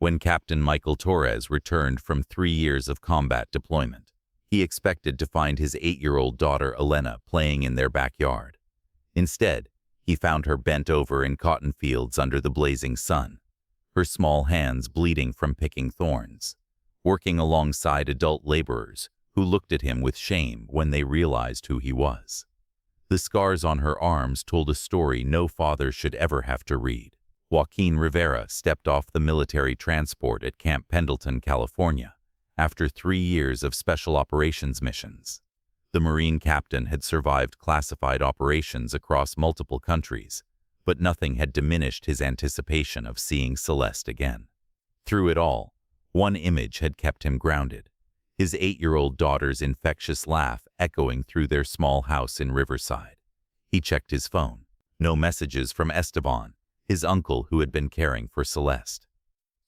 When Captain Michael Torres returned from 3 years of combat deployment, he expected to find his 8-year-old daughter Elena playing in their backyard. Instead, he found her bent over in cotton fields under the blazing sun, her small hands bleeding from picking thorns, working alongside adult laborers who looked at him with shame when they realized who he was. The scars on her arms told a story no father should ever have to read. Captain Rivera stepped off the military transport at Camp Pendleton, California, after 3 years of special operations missions. The Marine captain had survived classified operations across multiple countries, but nothing had diminished his anticipation of seeing Celeste again. Through it all, one image had kept him grounded, his 8-year-old daughter's infectious laugh echoing through their small house in Riverside. He checked his phone. No messages from Esteban, his uncle who had been caring for Celeste.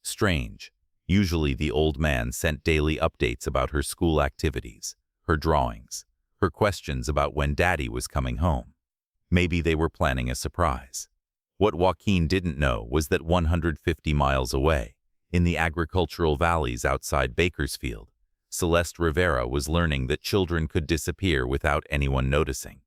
Strange. Usually the old man sent daily updates about her school activities, her drawings, her questions about when Daddy was coming home. Maybe they were planning a surprise. What Joaquin didn't know was that 150 miles away, in the agricultural valleys outside Bakersfield, Celeste Rivera was learning that children could disappear without anyone noticing.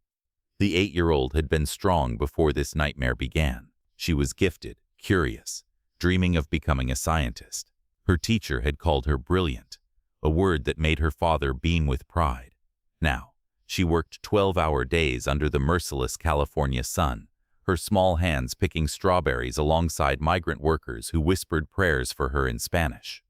The 8-year-old had been strong before this nightmare began. She was gifted, curious, dreaming of becoming a scientist. Her teacher had called her brilliant, a word that made her father beam with pride. Now, she worked 12-hour days under the merciless California sun, her small hands picking strawberries alongside migrant workers who whispered prayers for her in Spanish.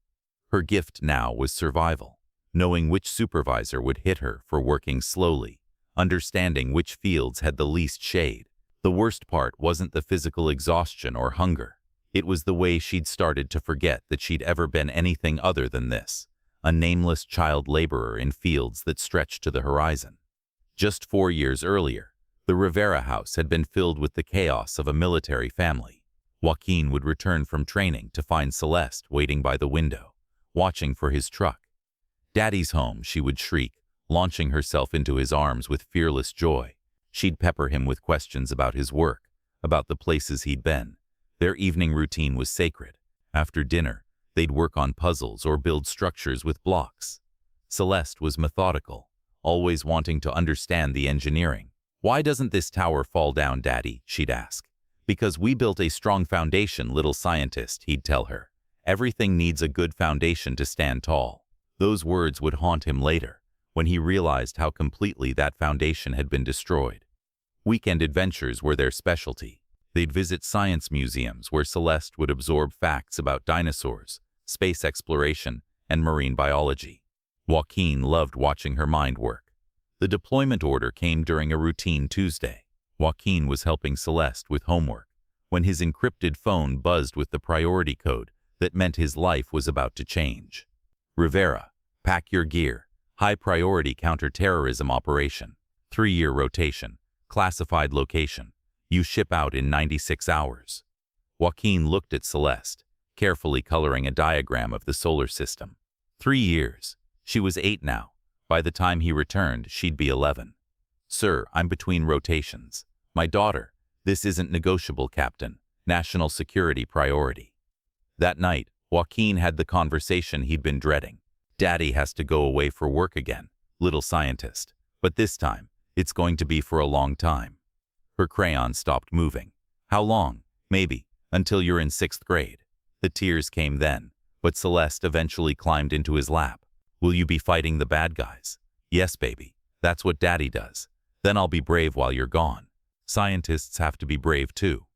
Her gift now was survival, knowing which supervisor would hit her for working slowly, understanding which fields had the least shade. The worst part wasn't the physical exhaustion or hunger. It was the way she'd started to forget that she'd ever been anything other than this, a nameless child laborer in fields that stretched to the horizon. Just 4 years earlier, the Rivera house had been filled with the chaos of a military family. Joaquin would return from training to find Celeste waiting by the window, watching for his truck. "Daddy's home," she would shriek, launching herself into his arms with fearless joy. She'd pepper him with questions about his work, about the places he'd been. Their evening routine was sacred. After dinner, they'd work on puzzles or build structures with blocks. Celeste was methodical, always wanting to understand the engineering. "Why doesn't this tower fall down, Daddy?" she'd ask. "Because we built a strong foundation, little scientist," he'd tell her. Everything needs a good foundation to stand tall. Those words would haunt him later, when he realized how completely that foundation had been destroyed. Weekend adventures were their specialty. They'd visit science museums where Celeste would absorb facts about dinosaurs, space exploration, and marine biology. Joaquin loved watching her mind work. The deployment order came during a routine Tuesday. Joaquin was helping Celeste with homework when his encrypted phone buzzed with the priority code that meant his life was about to change. "Rivera, pack your gear. High-priority counter-terrorism operation. 3-year rotation. Classified location. You ship out in 96 hours. Joaquin looked at Celeste, carefully coloring a diagram of the solar system. 3 years. She was 8 now. By the time he returned, she'd be 11. "Sir, I'm between rotations. My daughter. This isn't negotiable, Captain. National security priority." That night, Joaquin had the conversation he'd been dreading. "Daddy has to go away for work again, little scientist. But this time, it's going to be for a long time." Her crayon stopped moving. "How long?" "Maybe, until you're in 6th grade. The tears came then, but Celeste eventually climbed into his lap. "Will you be fighting the bad guys?" "Yes, baby. That's what Daddy does. Then I'll be brave while you're gone." Scientists have to be brave too.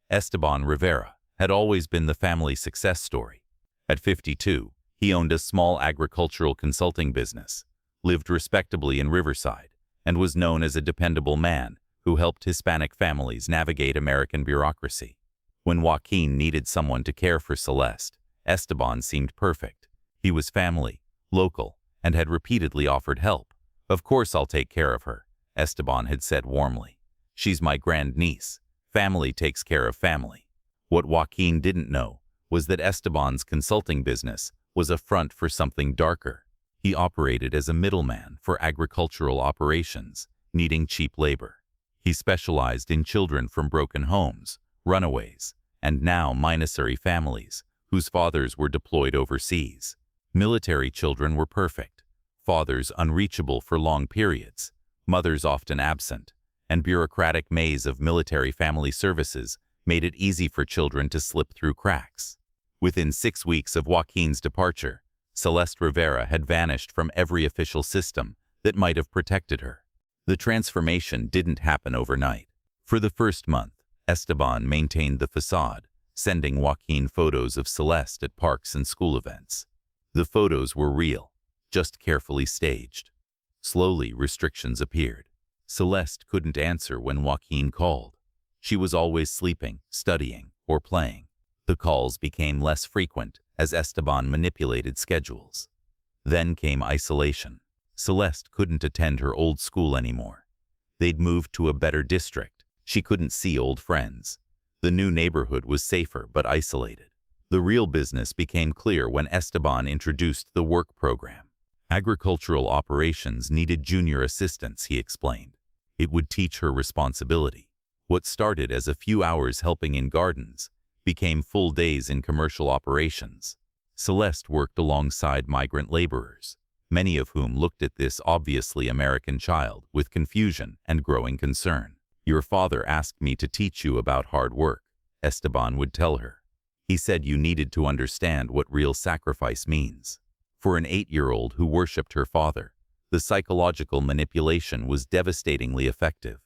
Esteban Rivera had always been the family success story. At 52, he owned a small agricultural consulting business, lived respectably in Riverside, and was known as a dependable man who helped Hispanic families navigate American bureaucracy. When Joaquin needed someone to care for Celeste, Esteban seemed perfect. He was family, local, and had repeatedly offered help. "Of course I'll take care of her," Esteban had said warmly. "She's my grandniece. Family takes care of family." What Joaquin didn't know was that Esteban's consulting business was a front for something darker. He operated as a middleman for agricultural operations, needing cheap labor. He specialized in children from broken homes, runaways, and now minosauri families whose fathers were deployed overseas. Military children were perfect, fathers unreachable for long periods, mothers often absent, and bureaucratic maze of military family services made it easy for children to slip through cracks. Within 6 weeks of Joaquin's departure, Celeste Rivera had vanished from every official system that might have protected her. The transformation didn't happen overnight. For the first month, Esteban maintained the facade, sending Joaquin photos of Celeste at parks and school events. The photos were real, just carefully staged. Slowly, restrictions appeared. Celeste couldn't answer when Joaquin called. She was always sleeping, studying, or playing. The calls became less frequent as Esteban manipulated schedules. Then came isolation. Celeste couldn't attend her old school anymore. They'd moved to a better district. She couldn't see old friends. The new neighborhood was safer but isolated. The real business became clear when Esteban introduced the work program. Agricultural operations needed junior assistants, he explained. It would teach her responsibility. What started as a few hours helping in gardens became full days in commercial operations. Celeste worked alongside migrant laborers, many of whom looked at this obviously American child with confusion and growing concern. "Your father asked me to teach you about hard work," Esteban would tell her. "He said you needed to understand what real sacrifice means." For an 8-year-old who worshipped her father, the psychological manipulation was devastatingly effective.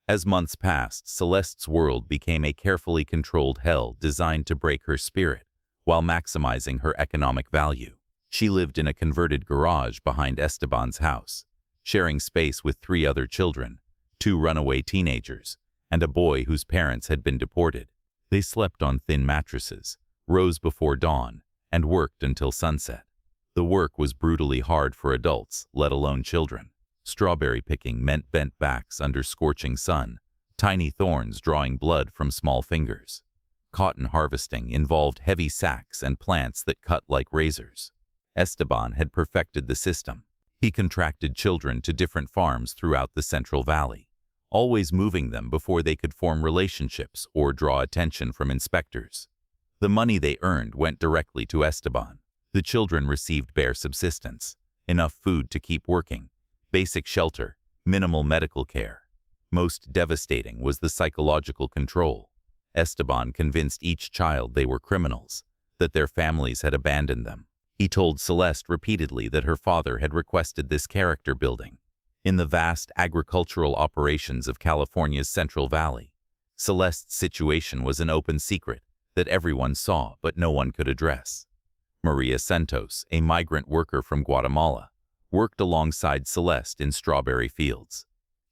As months passed, Celeste's world became a carefully controlled hell designed to break her spirit while maximizing her economic value. She lived in a converted garage behind Esteban's house, sharing space with 3 other children, 2 runaway teenagers, and a boy whose parents had been deported. They slept on thin mattresses, rose before dawn, and worked until sunset. The work was brutally hard for adults, let alone children. Strawberry picking meant bent backs under scorching sun, tiny thorns drawing blood from small fingers. Cotton harvesting involved heavy sacks and plants that cut like razors. Esteban had perfected the system. He contracted children to different farms throughout the Central Valley, always moving them before they could form relationships or draw attention from inspectors. The money they earned went directly to Esteban. The children received bare subsistence, enough food to keep working, basic shelter, minimal medical care. Most devastating was the psychological control. Esteban convinced each child they were criminals, that their families had abandoned them. He told Celeste repeatedly that her father had requested this character building. In the vast agricultural operations of California's Central Valley, Celeste's situation was an open secret that everyone saw but no one could address. Maria Santos, a migrant worker from Guatemala, worked alongside Celeste in strawberry fields.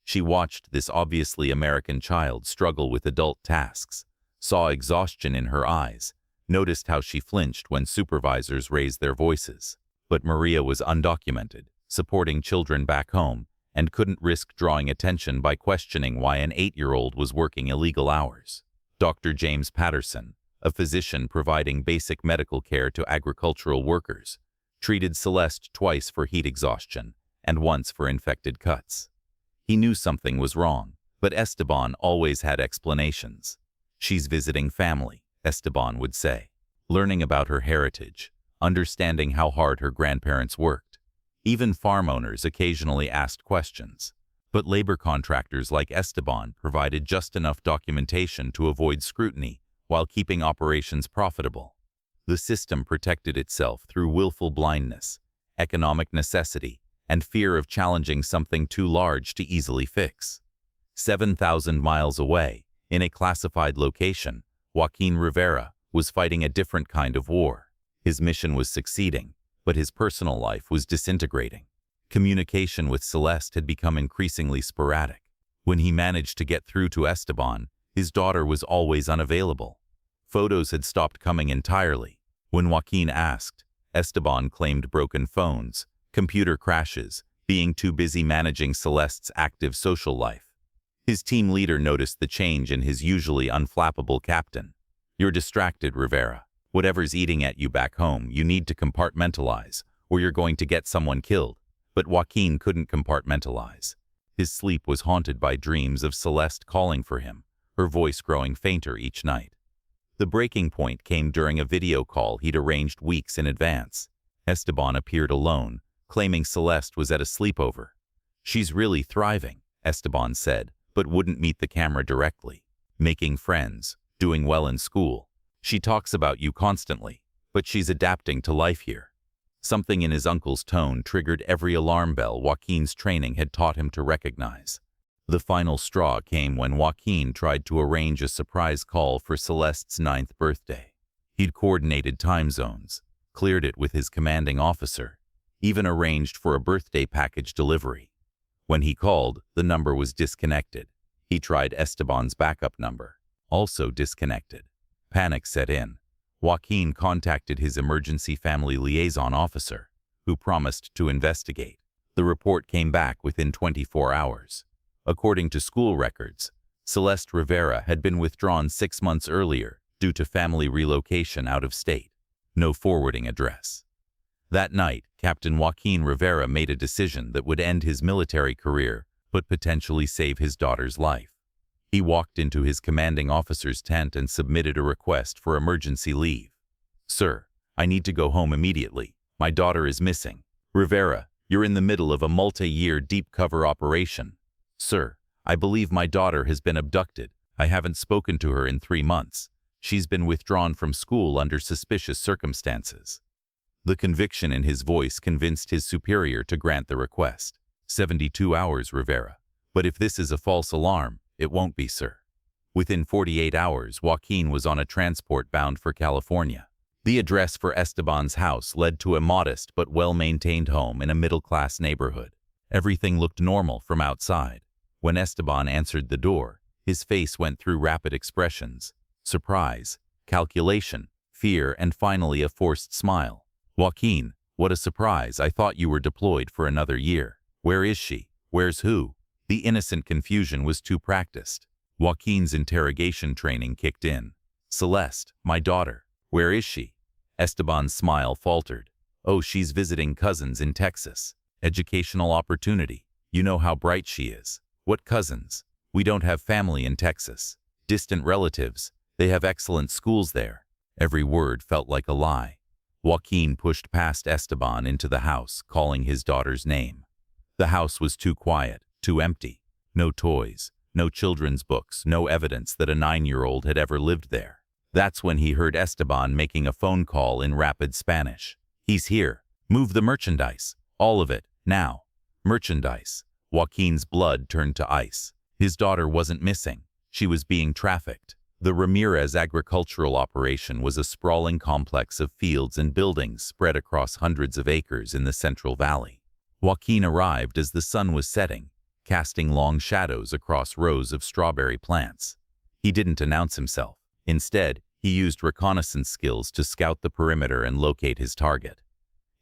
She watched this obviously American child struggle with adult tasks, saw exhaustion in her eyes, noticed how she flinched when supervisors raised their voices. But Maria was undocumented, supporting children back home, and couldn't risk drawing attention by questioning why an 8-year-old was working illegal hours. Dr. James Patterson, a physician providing basic medical care to agricultural workers, treated Celeste twice for heat exhaustion and once for infected cuts. He knew something was wrong, but Esteban always had explanations. "She's visiting family," Esteban would say, learning about her heritage, understanding how hard her grandparents worked. Even farm owners occasionally asked questions, but labor contractors like Esteban provided just enough documentation to avoid scrutiny while keeping operations profitable. The system protected itself through willful blindness, economic necessity, and fear of challenging something too large to easily fix. 7,000 miles away, in a classified location, Joaquin Rivera was fighting a different kind of war. His mission was succeeding, but his personal life was disintegrating. Communication with Celeste had become increasingly sporadic. When he managed to get through to Esteban, his daughter was always unavailable. Photos had stopped coming entirely. When Joaquin asked, Esteban claimed broken phones, computer crashes, being too busy managing Celeste's active social life. His team leader noticed the change in his usually unflappable captain. "You're distracted, Rivera. Whatever's eating at you back home, you need to compartmentalize, or you're going to get someone killed." But Joaquin couldn't compartmentalize. His sleep was haunted by dreams of Celeste calling for him, her voice growing fainter each night. The breaking point came during a video call he'd arranged weeks in advance. Esteban appeared alone, claiming Celeste was at a sleepover. "She's really thriving," Esteban said, but wouldn't meet the camera directly. "Making friends, doing well in school. She talks about you constantly, but she's adapting to life here." Something in his uncle's tone triggered every alarm bell Joaquin's training had taught him to recognize. The final straw came when Joaquin tried to arrange a surprise call for Celeste's 9th birthday. He'd coordinated time zones, cleared it with his commanding officer, even arranged for a birthday package delivery. When he called, the number was disconnected. He tried Esteban's backup number, also disconnected. Panic set in. Joaquin contacted his emergency family liaison officer, who promised to investigate. The report came back within 24 hours. According to school records, Celeste Rivera had been withdrawn 6 months earlier due to family relocation out of state. No forwarding address. That night, Captain Joaquin Rivera made a decision that would end his military career but potentially save his daughter's life. He walked into his commanding officer's tent and submitted a request for emergency leave. "Sir, I need to go home immediately. My daughter is missing." "Rivera, you're in the middle of a multi-year deep cover operation." "Sir, I believe my daughter has been abducted. I haven't spoken to her in 3 months. She's been withdrawn from school under suspicious circumstances." The conviction in his voice convinced his superior to grant the request. 72 hours, Rivera. "But if this is a false alarm, it won't be, sir." Within 48 hours, Joaquin was on a transport bound for California. The address for Esteban's house led to a modest but well-maintained home in a middle-class neighborhood. Everything looked normal from outside. When Esteban answered the door, his face went through rapid expressions: surprise, calculation, fear, and finally a forced smile. "Joaquin, what a surprise. I thought you were deployed for another year. Where is she? Where's who?" The innocent confusion was too practiced. Joaquin's interrogation training kicked in. "Celeste, my daughter. Where is she?" Esteban's smile faltered. "Oh, she's visiting cousins in Texas. Educational opportunity. You know how bright she is." "What cousins? We don't have family in Texas. Distant relatives. They have excellent schools there." Every word felt like a lie. Joaquin pushed past Esteban into the house, calling his daughter's name. The house was too quiet, too empty. No toys, no children's books, no evidence that a 9-year-old had ever lived there. That's when he heard Esteban making a phone call in rapid Spanish. "He's here. Move the merchandise. All of it, now." Merchandise. Joaquin's blood turned to ice. His daughter wasn't missing. She was being trafficked. The Ramirez agricultural operation was a sprawling complex of fields and buildings spread across hundreds of acres in the Central Valley. Joaquin arrived as the sun was setting, casting long shadows across rows of strawberry plants. He didn't announce himself. Instead, he used reconnaissance skills to scout the perimeter and locate his target.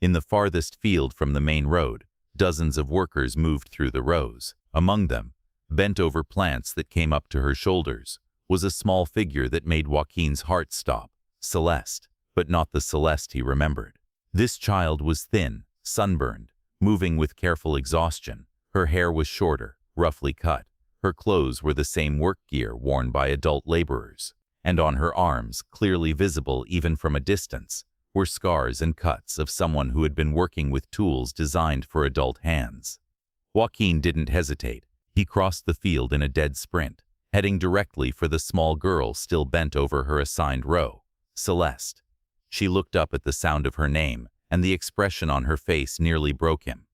In the farthest field from the main road, dozens of workers moved through the rows. Among them, bent over plants that came up to her shoulders, was a small figure that made Joaquin's heart stop. Celeste, but not the Celeste he remembered. This child was thin, sunburned, moving with careful exhaustion. Her hair was shorter, roughly cut. Her clothes were the same work gear worn by adult laborers. And on her arms, clearly visible even from a distance, were scars and cuts of someone who had been working with tools designed for adult hands. Joaquin didn't hesitate. He crossed the field in a dead sprint, heading directly for the small girl still bent over her assigned row. Celeste. She looked up at the sound of her name, and the expression on her face nearly broke him.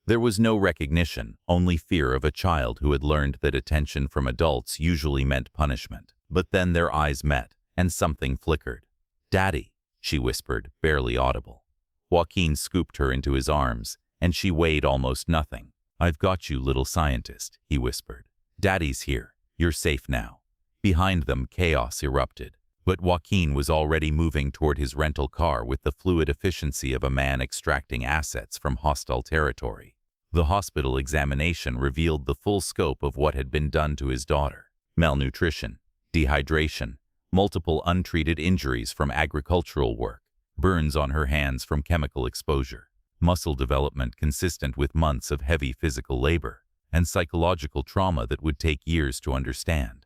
There was no recognition, only fear of a child who had learned that attention from adults usually meant punishment. But then their eyes met, and something flickered. "Daddy," she whispered, barely audible. Joaquin scooped her into his arms, and she weighed almost nothing. "I've got you, little scientist," he whispered. "Daddy's here. You're safe now." Behind them, chaos erupted, but Joaquin was already moving toward his rental car with the fluid efficiency of a man extracting assets from hostile territory. The hospital examination revealed the full scope of what had been done to his daughter. Malnutrition, dehydration, multiple untreated injuries from agricultural work, burns on her hands from chemical exposure, muscle development consistent with months of heavy physical labor, and psychological trauma that would take years to understand.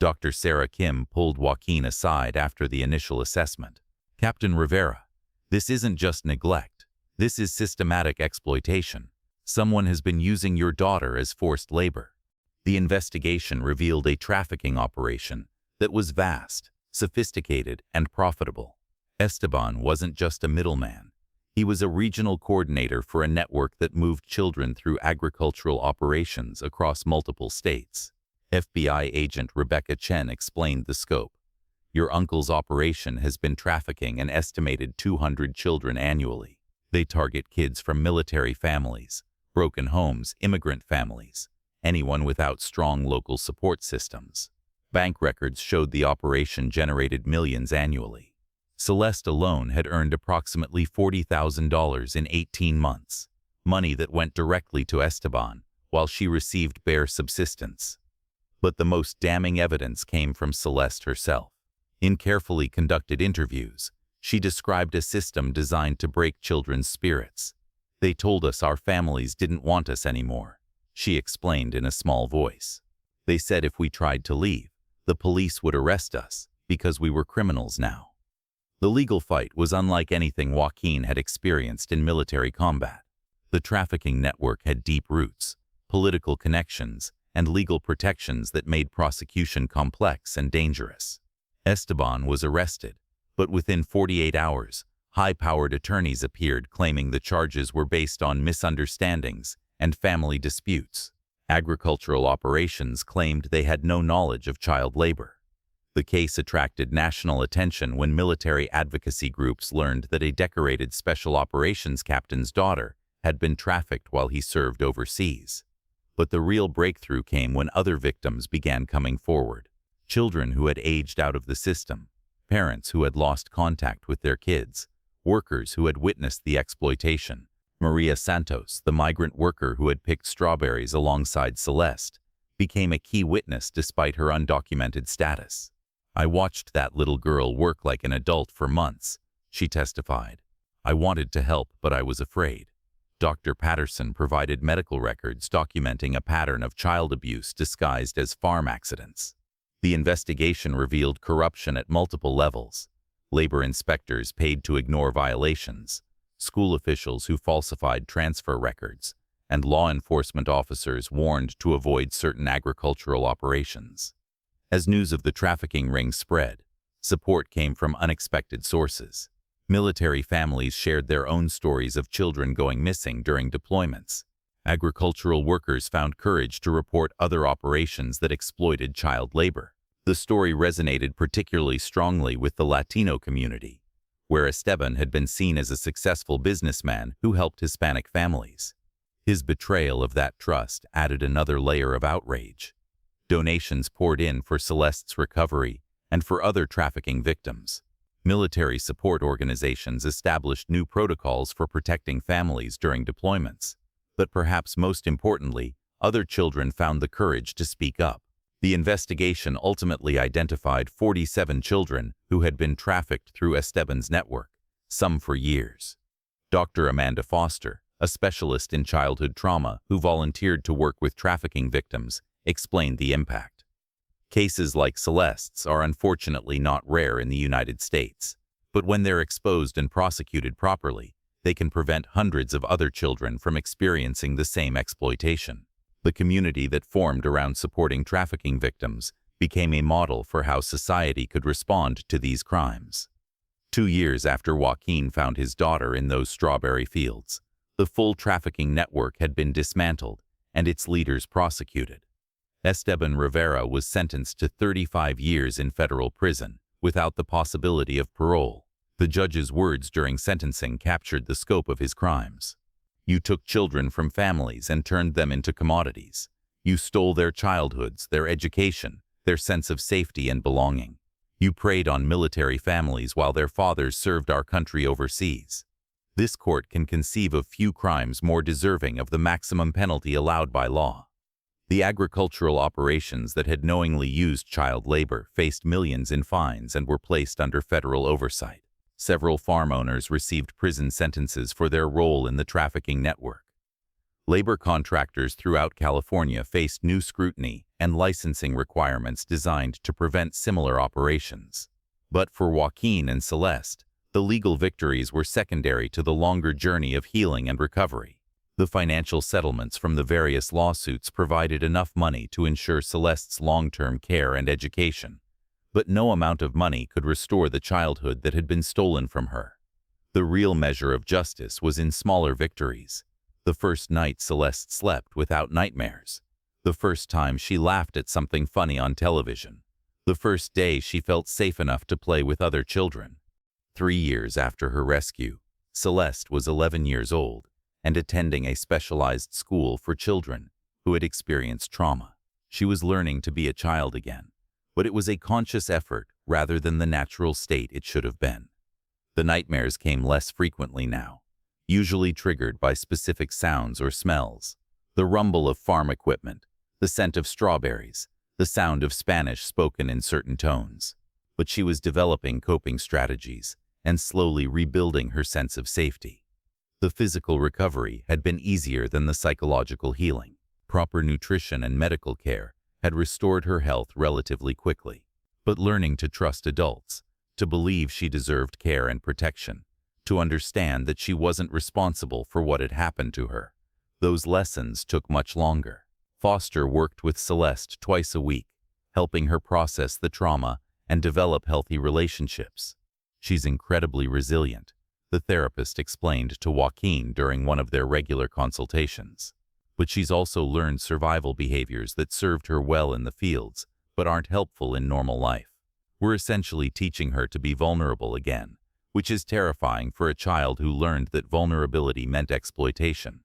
Dr. Sarah Kim pulled Joaquin aside after the initial assessment. "Captain Rivera, this isn't just neglect. This is systematic exploitation. Someone has been using your daughter as forced labor." The investigation revealed a trafficking operation that was vast, sophisticated, and profitable. Esteban wasn't just a middleman. He was a regional coordinator for a network that moved children through agricultural operations across multiple states. FBI agent Rebecca Chen explained the scope. "Your uncle's operation has been trafficking an estimated 200 children annually. They target kids from military families, broken homes, immigrant families, anyone without strong local support systems." Bank records showed the operation generated millions annually. Celeste alone had earned approximately $40,000 in 18 months, money that went directly to Esteban, while she received bare subsistence. But the most damning evidence came from Celeste herself. In carefully conducted interviews, she described a system designed to break children's spirits. "They told us our families didn't want us anymore," she explained in a small voice. "They said if we tried to leave, the police would arrest us because we were criminals now." The legal fight was unlike anything Joaquin had experienced in military combat. The trafficking network had deep roots, political connections, and legal protections that made prosecution complex and dangerous. Esteban was arrested, but within 48 hours, high-powered attorneys appeared claiming the charges were based on misunderstandings and family disputes. Agricultural operations claimed they had no knowledge of child labor. The case attracted national attention when military advocacy groups learned that a decorated special operations captain's daughter had been trafficked while he served overseas. But the real breakthrough came when other victims began coming forward. Children who had aged out of the system, parents who had lost contact with their kids, workers who had witnessed the exploitation. Maria Santos, the migrant worker who had picked strawberries alongside Celeste, became a key witness despite her undocumented status. "I watched that little girl work like an adult for months," she testified. "I wanted to help, but I was afraid." Dr. Patterson provided medical records documenting a pattern of child abuse disguised as farm accidents. The investigation revealed corruption at multiple levels: labor inspectors paid to ignore violations, school officials who falsified transfer records, and law enforcement officers warned to avoid certain agricultural operations. As news of the trafficking ring spread, support came from unexpected sources. Military families shared their own stories of children going missing during deployments. Agricultural workers found courage to report other operations that exploited child labor. The story resonated particularly strongly with the Latino community, where Esteban had been seen as a successful businessman who helped Hispanic families. His betrayal of that trust added another layer of outrage. Donations poured in for Celeste's recovery and for other trafficking victims. Military support organizations established new protocols for protecting families during deployments. But perhaps most importantly, other children found the courage to speak up. The investigation ultimately identified 47 children who had been trafficked through Esteban's network, some for years. Dr. Amanda Foster, a specialist in childhood trauma who volunteered to work with trafficking victims, explained the impact. Cases like Celeste's are unfortunately not rare in the United States, but when they're exposed and prosecuted properly, they can prevent hundreds of other children from experiencing the same exploitation. The community that formed around supporting trafficking victims became a model for how society could respond to these crimes. 2 years after Joaquin found his daughter in those strawberry fields, the full trafficking network had been dismantled and its leaders prosecuted. Esteban Rivera was sentenced to 35 years in federal prison without the possibility of parole. The judge's words during sentencing captured the scope of his crimes. "You took children from families and turned them into commodities. You stole their childhoods, their education, their sense of safety and belonging. You preyed on military families while their fathers served our country overseas." This court can conceive of few crimes more deserving of the maximum penalty allowed by law. The agricultural operations that had knowingly used child labor faced millions in fines and were placed under federal oversight. Several farm owners received prison sentences for their role in the trafficking network. Labor contractors throughout California faced new scrutiny and licensing requirements designed to prevent similar operations. But for Joaquin and Celeste, the legal victories were secondary to the longer journey of healing and recovery. The financial settlements from the various lawsuits provided enough money to ensure Celeste's long-term care and education, but no amount of money could restore the childhood that had been stolen from her. The real measure of justice was in smaller victories. The first night Celeste slept without nightmares. The first time she laughed at something funny on television. The first day she felt safe enough to play with other children. 3 years after her rescue, Celeste was 11 years old and attending a specialized school for children who had experienced trauma. She was learning to be a child again, but it was a conscious effort rather than the natural state it should have been. The nightmares came less frequently now, usually triggered by specific sounds or smells. The rumble of farm equipment, the scent of strawberries, the sound of Spanish spoken in certain tones. But she was developing coping strategies and slowly rebuilding her sense of safety. The physical recovery had been easier than the psychological healing. Proper nutrition and medical care had restored her health relatively quickly. But learning to trust adults, to believe she deserved care and protection, to understand that she wasn't responsible for what had happened to her, those lessons took much longer. Foster worked with Celeste twice a week, helping her process the trauma and develop healthy relationships. She's incredibly resilient, the therapist explained to Joaquin during one of their regular consultations. But she's also learned survival behaviors that served her well in the fields, but aren't helpful in normal life. We're essentially teaching her to be vulnerable again, which is terrifying for a child who learned that vulnerability meant exploitation.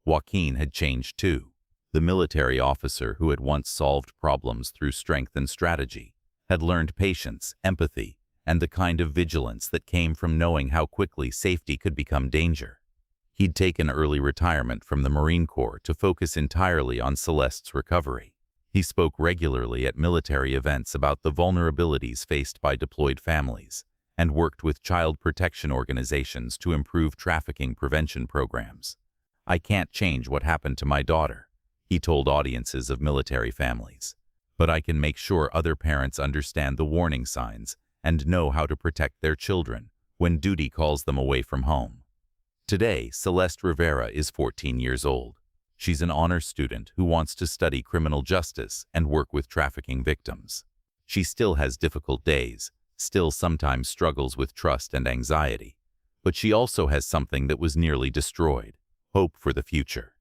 Joaquin had changed too. The military officer who had once solved problems through strength and strategy had learned patience, empathy, and the kind of vigilance that came from knowing how quickly safety could become danger. He'd taken early retirement from the Marine Corps to focus entirely on Celeste's recovery. He spoke regularly at military events about the vulnerabilities faced by deployed families and worked with child protection organizations to improve trafficking prevention programs. "I can't change what happened to my daughter," he told audiences of military families, "but I can make sure other parents understand the warning signs and know how to protect their children when duty calls them away from home." Today, Celeste Rivera is 14 years old. She's an honor student who wants to study criminal justice and work with trafficking victims. She still has difficult days, still sometimes struggles with trust and anxiety, but she also has something that was nearly destroyed: hope for the future.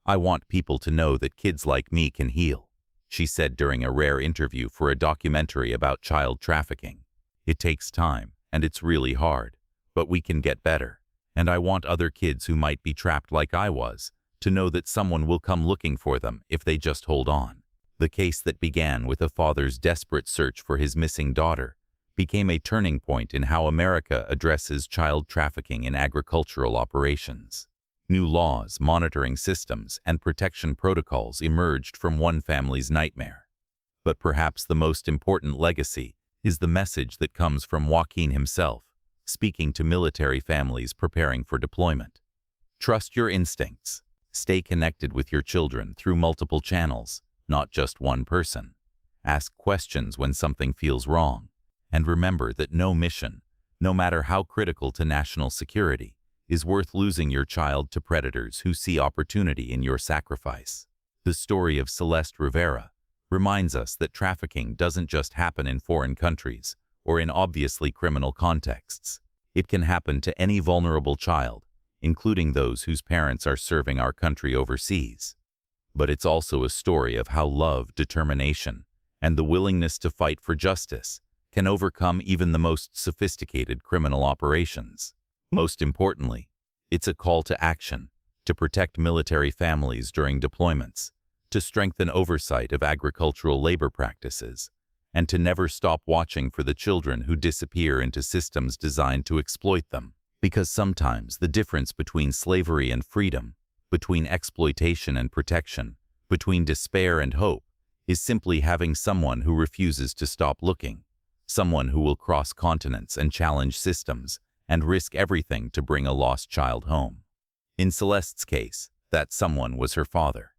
"I want people to know that kids like me can heal," she said during a rare interview for a documentary about child trafficking. "It takes time, and it's really hard, but we can get better. And I want other kids who might be trapped like I was to know that someone will come looking for them if they just hold on." The case that began with a father's desperate search for his missing daughter became a turning point in how America addresses child trafficking in agricultural operations. New laws, monitoring systems, and protection protocols emerged from one family's nightmare. But perhaps the most important legacy is the message that comes from Joaquin himself, speaking to military families preparing for deployment. Trust your instincts. Stay connected with your children through multiple channels, not just one person. Ask questions when something feels wrong. And remember that no mission, no matter how critical to national security, is worth losing your child to predators who see opportunity in your sacrifice. The story of Celeste Rivera reminds us that trafficking doesn't just happen in foreign countries or in obviously criminal contexts. It can happen to any vulnerable child, including those whose parents are serving our country overseas. But it's also a story of how love, determination, and the willingness to fight for justice can overcome even the most sophisticated criminal operations. Most importantly, it's a call to action, to protect military families during deployments, to strengthen oversight of agricultural labor practices, and to never stop watching for the children who disappear into systems designed to exploit them. Because sometimes the difference between slavery and freedom, between exploitation and protection, between despair and hope, is simply having someone who refuses to stop looking, someone who will cross continents and challenge systems and risk everything to bring a lost child home. In Celeste's case, that someone was her father.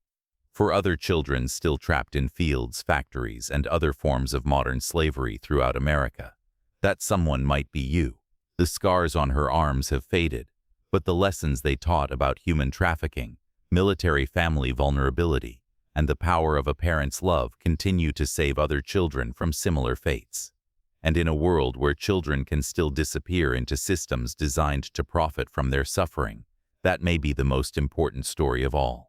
for other children still trapped in fields, factories, and other forms of modern slavery throughout America. That someone might be you. The scars on her arms have faded, but the lessons they taught about human trafficking, military family vulnerability, and the power of a parent's love continue to save other children from similar fates. And in a world where children can still disappear into systems designed to profit from their suffering, that may be the most important story of all.